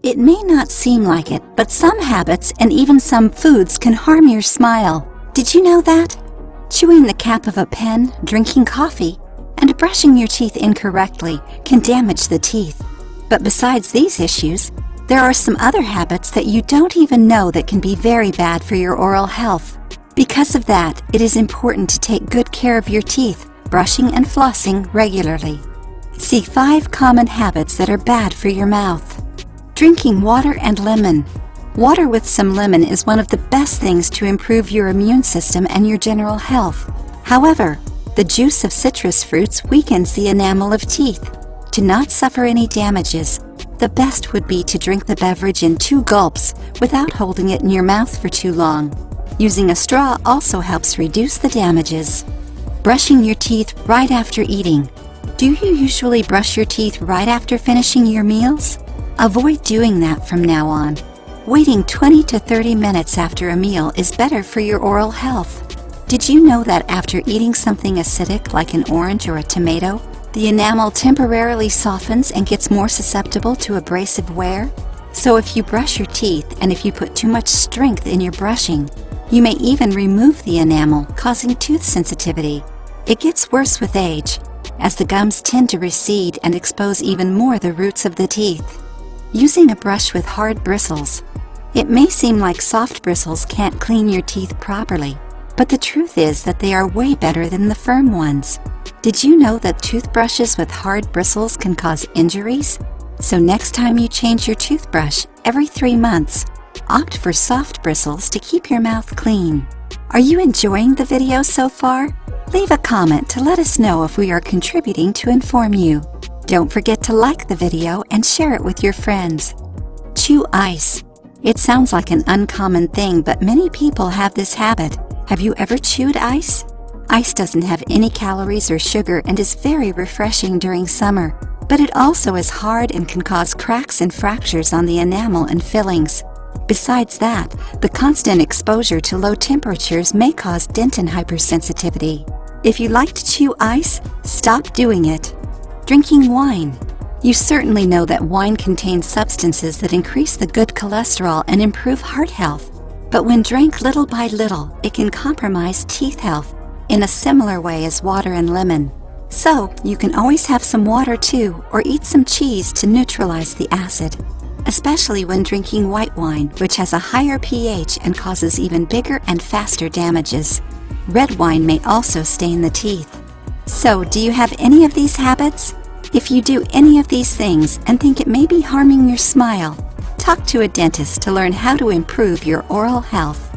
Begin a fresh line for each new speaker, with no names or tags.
It may not seem like it, but some habits and even some foods can harm your smile. Did you know that? Chewing the cap of a pen, drinking coffee, and brushing your teeth incorrectly can damage the teeth. But besides these issues, there are some other habits that you don't even know that can be very bad for your oral health. Because of that, it is important to take good care of your teeth, brushing and flossing regularly. See 5 common habits that are bad for your mouth. Drinking water and lemon. Water with some lemon is one of the best things to improve your immune system and your general health. However, the juice of citrus fruits weakens the enamel of teeth. To not suffer any damages, the best would be to drink the beverage in 2 gulps without holding it in your mouth for too long. Using a straw also helps reduce the damages. Brushing your teeth right after eating. Do you usually brush your teeth right after finishing your meals? Avoid doing that from now on. Waiting 20 to 30 minutes after a meal is better for your oral health. Did you know that after eating something acidic like an orange or a tomato, the enamel temporarily softens and gets more susceptible to abrasive wear? So if you brush your teeth and if you put too much strength in your brushing, you may even remove the enamel, causing tooth sensitivity. It gets worse with age, as the gums tend to recede and expose even more the roots of the teeth. Using a brush with hard bristles. It may seem like soft bristles can't clean your teeth properly, but the truth is that they are way better than the firm ones. Did you know that toothbrushes with hard bristles can cause injuries? So next time you change your toothbrush every 3 months, opt for soft bristles to keep your mouth clean. Are you enjoying the video so far? Leave a comment to let us know if we are contributing to inform you. Don't forget to like the video and share it with your friends. Chew ice. It sounds like an uncommon thing, but many people have this habit. Have you ever chewed ice? Ice doesn't have any calories or sugar and is very refreshing during summer, but it also is hard and can cause cracks and fractures on the enamel and fillings. Besides that, the constant exposure to low temperatures may cause dentin hypersensitivity. If you like to chew ice, stop doing it. Drinking wine. You certainly know that wine contains substances that increase the good cholesterol and improve heart health. But when drank little by little, it can compromise teeth health in a similar way as water and lemon. So, you can always have some water too, or eat some cheese to neutralize the acid. Especially when drinking white wine, which has a higher pH and causes even bigger and faster damages. Red wine may also stain the teeth. So, do you have any of these habits? If you do any of these things and think it may be harming your smile, talk to a dentist to learn how to improve your oral health.